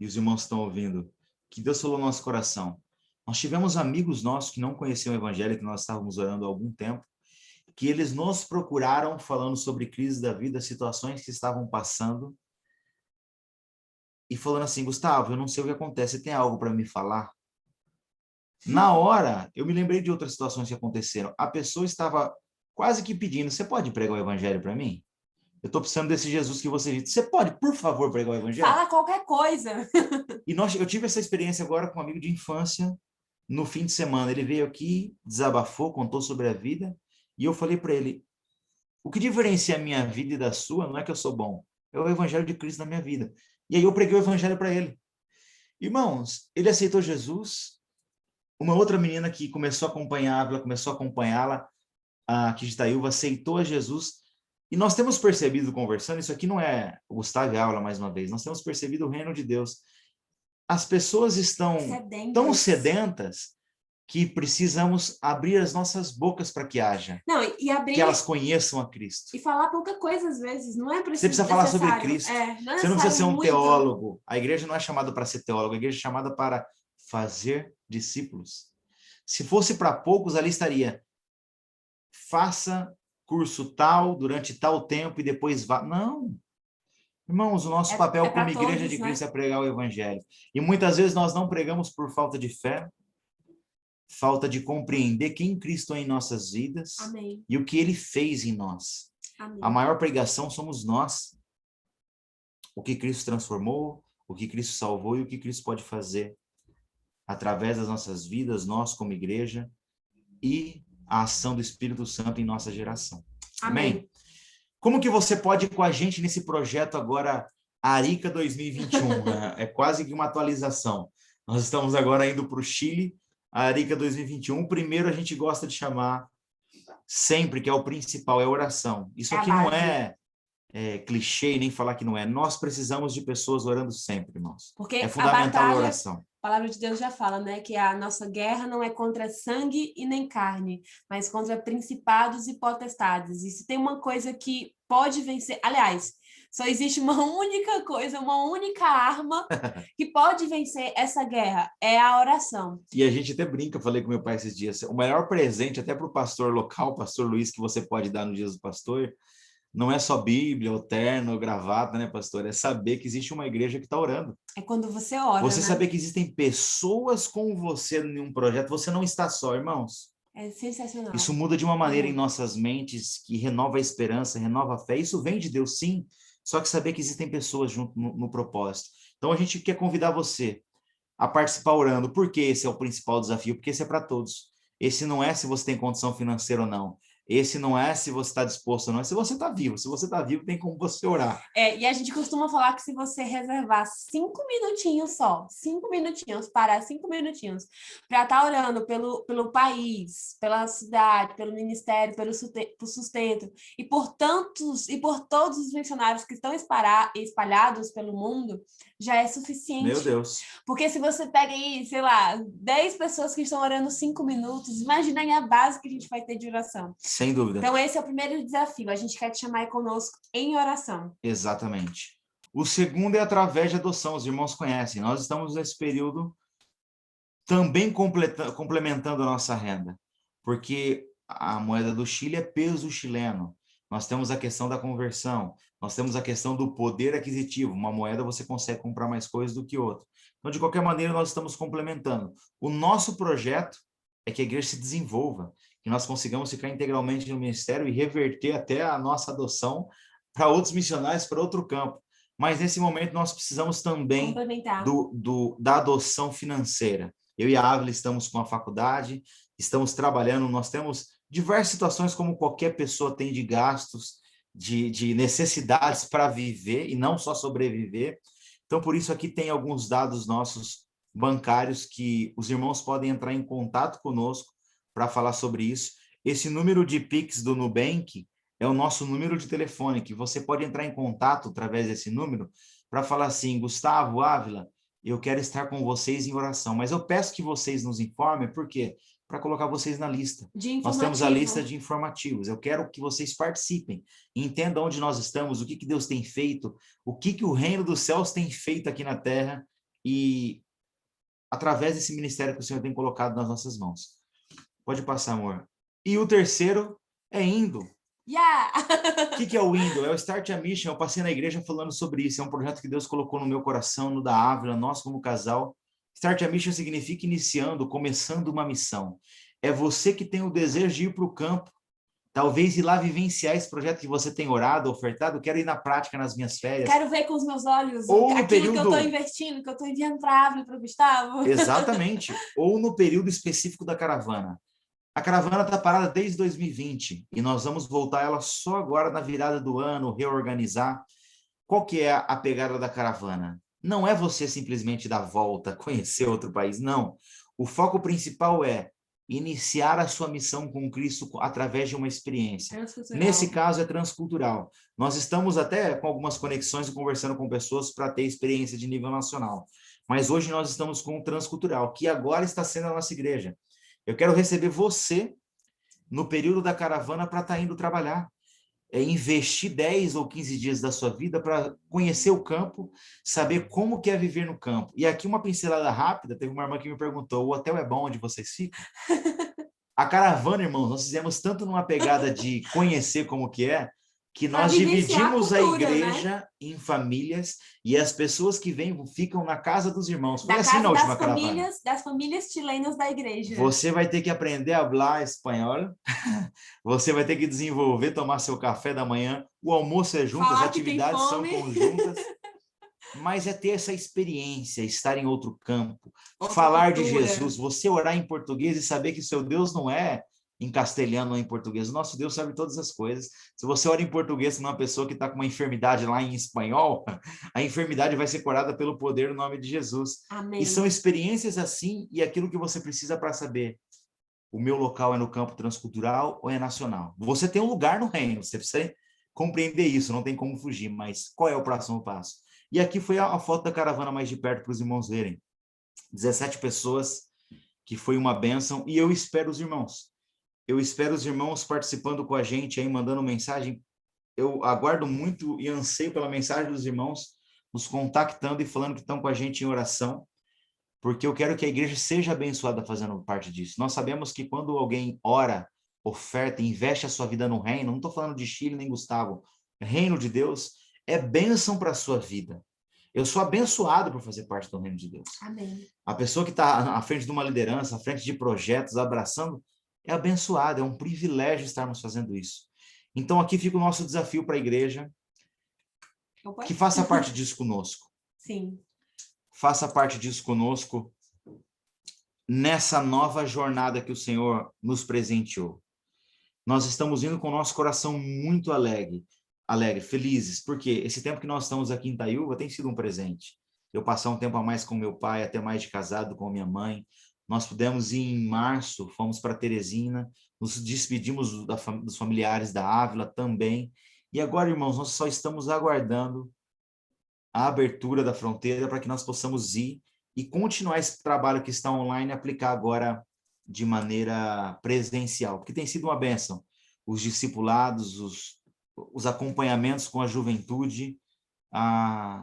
e os irmãos estão ouvindo, que Deus falou no nosso coração. Nós tivemos amigos nossos que não conheciam o evangelho, que nós estávamos orando há algum tempo, que eles nos procuraram falando sobre crise da vida, situações que estavam passando, e falando assim, Gustavo, eu não sei o que acontece, você tem algo para me falar? Na hora, eu me lembrei de outras situações que aconteceram. A pessoa estava quase que pedindo, você pode pregar o evangelho para mim? Eu estou precisando desse Jesus que você disse. Você pode, por favor, pregar o evangelho? Fala qualquer coisa. E eu tive essa experiência agora com um amigo de infância, no fim de semana. Ele veio aqui, desabafou, contou sobre a vida, e eu falei para ele, o que diferencia a minha vida e da sua não é que eu sou bom, é o evangelho de Cristo na minha vida. E aí eu preguei o evangelho para ele. Irmãos, ele aceitou Jesus. Uma outra menina que começou a acompanhá-la, começou a acompanhá-la, a Kitaíva, aceitou a Jesus. E nós temos percebido, conversando, isso aqui não é o Gustavo e Aula, mais uma vez, nós temos percebido o reino de Deus. As pessoas estão tão sedentas que precisamos abrir as nossas bocas para que haja. Não, e abrir, que elas conheçam a Cristo. E falar pouca coisa, às vezes, não é preciso. Você precisa falar sobre Cristo. Você não precisa ser um teólogo. A igreja não é chamada para ser teólogo, a igreja é chamada para fazer discípulos. Se fosse para poucos, ali estaria, faça curso tal, durante tal tempo, e depois vá. Não. Irmãos, o nosso papel como igreja de Cristo é pregar o evangelho. E muitas vezes nós não pregamos por falta de fé, falta de compreender quem Cristo é em nossas vidas. Amém. E o que ele fez em nós. Amém. A maior pregação somos nós. O que Cristo transformou, o que Cristo salvou e o que Cristo pode fazer através das nossas vidas, nós como igreja, e a ação do Espírito Santo em nossa geração. Amém? Amém? Como que você pode ir com a gente nesse projeto agora, Arica 2021? É quase que uma atualização. Nós estamos agora indo para o Chile, a Arica 2021. Primeiro a gente gosta de chamar sempre, que é o principal, é oração. Isso aqui não é clichê, nem falar que não é. Nós precisamos de pessoas orando sempre, irmãos. Porque é fundamental a oração. A palavra de Deus já fala, né, que a nossa guerra não é contra sangue e nem carne, mas contra principados e potestades. E se tem uma coisa que pode vencer, aliás, só existe uma única coisa, uma única arma que pode vencer essa guerra, é a oração. E a gente até brinca, falei com meu pai esses dias, o maior presente até para o pastor local, pastor Luiz, que você pode dar no dia do pastor, não é só Bíblia, ou terno, ou gravata, né, pastor? É saber que existe uma igreja que está orando. É quando você ora, Você né? saber que existem pessoas com você em um projeto, você não está só, irmãos. É sensacional. Isso muda de uma maneira em nossas mentes, que renova a esperança, renova a fé. Isso vem de Deus, sim. Só que saber que existem pessoas junto no propósito. Então, a gente quer convidar você a participar orando. Por que esse é o principal desafio? Porque esse é para todos. Esse não é se você tem condição financeira ou não. Esse não é se você está disposto ou não, é se você está vivo. Se você está vivo, tem como você orar. E a gente costuma falar que se você reservar 5 minutinhos só, 5 minutinhos, parar 5 minutinhos, para estar orando pelo país, pela cidade, pelo ministério, pelo sustento, e por todos os missionários que estão espalhados pelo mundo, já é suficiente. Meu Deus. Porque se você pega aí, sei lá, 10 pessoas que estão orando 5 minutos, imagina aí a base que a gente vai ter de oração. Sem dúvida. Então, esse é o primeiro desafio. A gente quer te chamar aí conosco em oração. Exatamente. O segundo é através de adoção. Os irmãos conhecem. Nós estamos nesse período também complementando a nossa renda. Porque a moeda do Chile é peso chileno. Nós temos a questão da conversão. Nós temos a questão do poder aquisitivo. Uma moeda você consegue comprar mais coisas do que outra. Então, de qualquer maneira, nós estamos complementando. O nosso projeto é que a igreja se desenvolva, que nós consigamos ficar integralmente no ministério e reverter até a nossa adoção para outros missionários, para outro campo. Mas, nesse momento, nós precisamos também da adoção financeira. Eu e a Ávila estamos com a faculdade, estamos trabalhando, nós temos diversas situações como qualquer pessoa tem de gastos, de necessidades para viver e não só sobreviver. Então, por isso, aqui tem alguns dados nossos bancários que os irmãos podem entrar em contato conosco para falar sobre isso. Esse número de Pix do Nubank é o nosso número de telefone, que você pode entrar em contato através desse número para falar assim: Gustavo, Ávila, eu quero estar com vocês em oração, mas eu peço que vocês nos informem, por quê? Para colocar vocês na lista. Nós temos a lista de informativos. Eu quero que vocês participem, entendam onde nós estamos, o que Deus tem feito, o que o reino dos céus tem feito aqui na terra, e através desse ministério que o Senhor tem colocado nas nossas mãos. Pode passar, amor. E o terceiro é indo. Yeah! O que é o indo? É o Start a Mission. Eu passei na igreja falando sobre isso. É um projeto que Deus colocou no meu coração, no da Ávila, nós como casal. Start a Mission significa iniciando, começando uma missão. É você que tem o desejo de ir para o campo, talvez ir lá vivenciar esse projeto que você tem orado, ofertado. Quero ir na prática nas minhas férias. Quero ver com os meus olhos ou aquilo no período... que eu estou investindo, que eu estou enviando para a Ávila e para o Gustavo. Exatamente. Ou no período específico da caravana. A caravana está parada desde 2020 e nós vamos voltar ela só agora na virada do ano, reorganizar. Qual que é a pegada da caravana? Não é você simplesmente dar volta, conhecer outro país, não. O foco principal é iniciar a sua missão com Cristo através de uma experiência. Nesse caso é transcultural. Nós estamos até com algumas conexões e conversando com pessoas para ter experiência de nível nacional. Mas hoje nós estamos com o transcultural, que agora está sendo a nossa igreja. Eu quero receber você no período da caravana para estar indo trabalhar. Investir 10 ou 15 dias da sua vida para conhecer o campo, saber como que é viver no campo. E aqui uma pincelada rápida, teve uma irmã que me perguntou: o hotel é bom onde vocês ficam? A caravana, irmãos, nós fizemos tanto numa pegada de conhecer como que é, que nós dividimos a igreja, né, em famílias, e as pessoas que vêm ficam na casa dos irmãos. Foi assim na última caravana. Das famílias chilenas da igreja. Você vai ter que aprender a falar espanhol, você vai ter que desenvolver, tomar seu café da manhã, o almoço é junto, as atividades são conjuntas, mas é ter essa experiência, estar em outro campo, falar de Jesus, você orar em português e saber que seu Deus não é em castelhano ou em português. O nosso Deus sabe todas as coisas. Se você ora em português com uma pessoa que está com uma enfermidade lá em espanhol, a enfermidade vai ser curada pelo poder no nome de Jesus. Amém. E são experiências assim, e aquilo que você precisa para saber: o meu local é no campo transcultural ou é nacional? Você tem um lugar no reino, você precisa compreender isso, não tem como fugir, mas qual é o próximo passo? E aqui foi a foto da caravana mais de perto para os irmãos verem. 17 pessoas, que foi uma bênção, e eu espero os irmãos. Eu espero os irmãos participando com a gente aí, mandando mensagem. Eu aguardo muito e anseio pela mensagem dos irmãos, nos contactando e falando que estão com a gente em oração, porque eu quero que a igreja seja abençoada fazendo parte disso. Nós sabemos que quando alguém ora, oferta, investe a sua vida no reino, não estou falando de Chile nem Gustavo, reino de Deus, é bênção para a sua vida. Eu sou abençoado por fazer parte do reino de Deus. Amém. A pessoa que está à frente de uma liderança, à frente de projetos, abraçando, é abençoado, é um privilégio estarmos fazendo isso. Então aqui fica o nosso desafio para a igreja, que faça parte disso conosco. Sim. Faça parte disso conosco nessa nova jornada que o Senhor nos presenteou. Nós estamos indo com o nosso coração muito alegre, felizes, porque esse tempo que nós estamos aqui em Itaiúva tem sido um presente. Eu passar um tempo a mais com meu pai, até mais de casado com minha mãe. Nós pudemos ir em março, fomos para Teresina, nos despedimos dos familiares da Ávila também. E agora, irmãos, nós só estamos aguardando a abertura da fronteira para que nós possamos ir e continuar esse trabalho que está online, aplicar agora de maneira presencial, porque tem sido uma bênção. Os discipulados, os acompanhamentos com a juventude,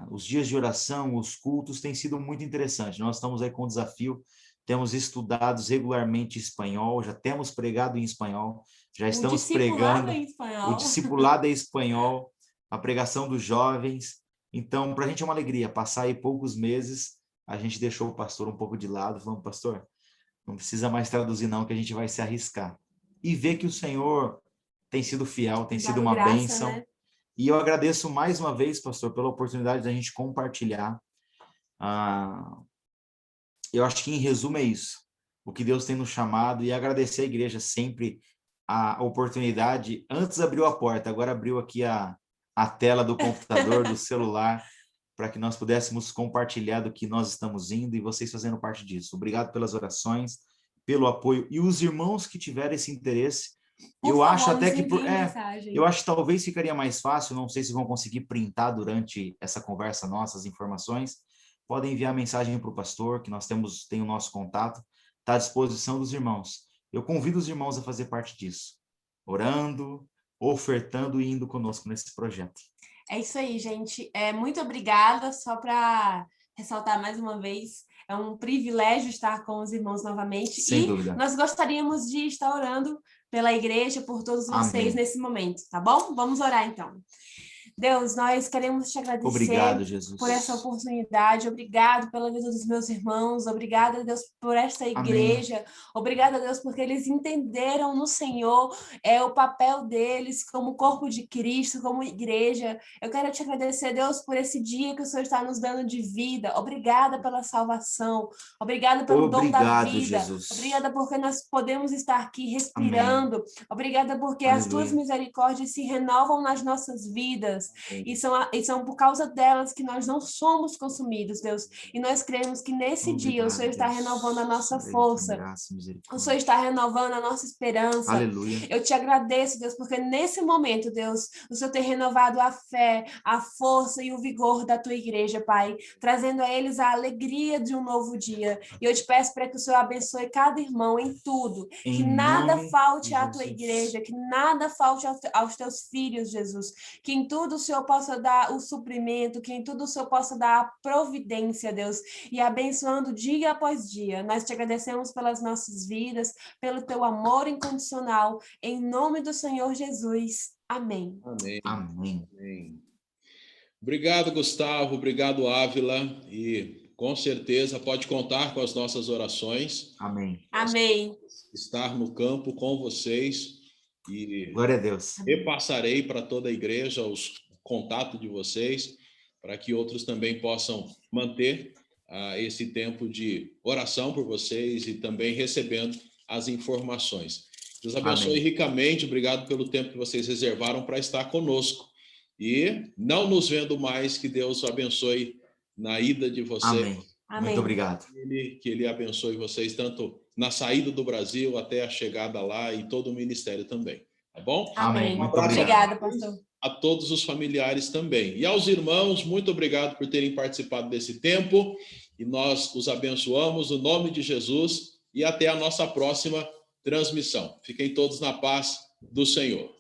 os dias de oração, os cultos, tem sido muito interessante. Nós estamos aí com o desafio, temos estudado regularmente espanhol, já temos pregado em espanhol, já estamos pregando o discipulado em espanhol, a pregação dos jovens. Então, para a gente é uma alegria passar aí poucos meses. A gente deixou o pastor um pouco de lado, falando: pastor, não precisa mais traduzir não, que a gente vai se arriscar. E ver que o Senhor tem sido fiel, tem sido uma bênção. Né? E eu agradeço mais uma vez, pastor, pela oportunidade da gente compartilhar. Eu acho que, em resumo, é isso. O que Deus tem nos chamado, e agradecer à igreja sempre a oportunidade. Antes abriu a porta, agora abriu aqui a tela do computador, do celular. para que nós pudéssemos compartilhar do que nós estamos indo e vocês fazendo parte disso. Obrigado pelas orações, pelo apoio e os irmãos que tiveram esse interesse. Eu acho até que eu acho que talvez ficaria mais fácil, não sei se vão conseguir printar durante essa conversa nossa as informações. Podem enviar mensagem para o pastor, que nós tem o nosso contato, está à disposição dos irmãos. Eu convido os irmãos a fazer parte disso, orando, ofertando e indo conosco nesse projeto. É isso aí, gente. Muito obrigada, só para ressaltar mais uma vez, é um privilégio estar com os irmãos novamente. Sem dúvida. Nós gostaríamos de estar orando pela igreja, por todos vocês nesse momento, tá bom? Vamos orar então. Deus, nós queremos te agradecer. Obrigado, Jesus, por essa oportunidade. Obrigado pela vida dos meus irmãos. Obrigada, Deus, por esta igreja. Amém. Obrigada, Deus, porque eles entenderam no Senhor o papel deles como corpo de Cristo, como igreja. Eu quero te agradecer, Deus, por esse dia que o Senhor está nos dando de vida. Obrigada pela salvação. Obrigada pelo dom da vida. Jesus. Obrigada porque nós podemos estar aqui respirando. Amém. Obrigada porque Aleluia. As tuas misericórdias se renovam nas nossas vidas. E são por causa delas que nós não somos consumidos, Deus. E nós cremos que nesse dia o Senhor está renovando a nossa força. O Senhor está renovando a nossa esperança. Aleluia. Eu te agradeço, Deus, porque nesse momento, Deus, o Senhor tem renovado a fé, a força e o vigor da tua igreja, Pai, trazendo a eles a alegria de um novo dia. E eu te peço para que o Senhor abençoe cada irmão em tudo, que nada falte à tua igreja, que nada falte aos teus filhos, Jesus, que em tudo o Senhor possa dar o suprimento, que em tudo o Senhor possa dar a providência, Deus, e abençoando dia após dia. Nós te agradecemos pelas nossas vidas, pelo teu amor incondicional, em nome do Senhor Jesus. Amém. Amém. Amém. Amém. Obrigado, Gustavo. Obrigado, Ávila. E com certeza pode contar com as nossas orações. Amém. Amém. Estar no campo com vocês. E glória a Deus. Repassarei para toda a igreja os contato de vocês, para que outros também possam manter esse tempo de oração por vocês e também recebendo as informações. Deus abençoe Amém. ricamente, obrigado pelo tempo que vocês reservaram para estar conosco. E não nos vendo mais, que Deus abençoe na ida de vocês. Amém. Muito obrigado. Que ele abençoe vocês tanto na saída do Brasil até a chegada lá e todo o ministério também. Tá bom? Amém. Muito obrigado. Obrigada, pastor. A todos os familiares também. E aos irmãos, muito obrigado por terem participado desse tempo. E nós os abençoamos no nome de Jesus e até a nossa próxima transmissão. Fiquem todos na paz do Senhor.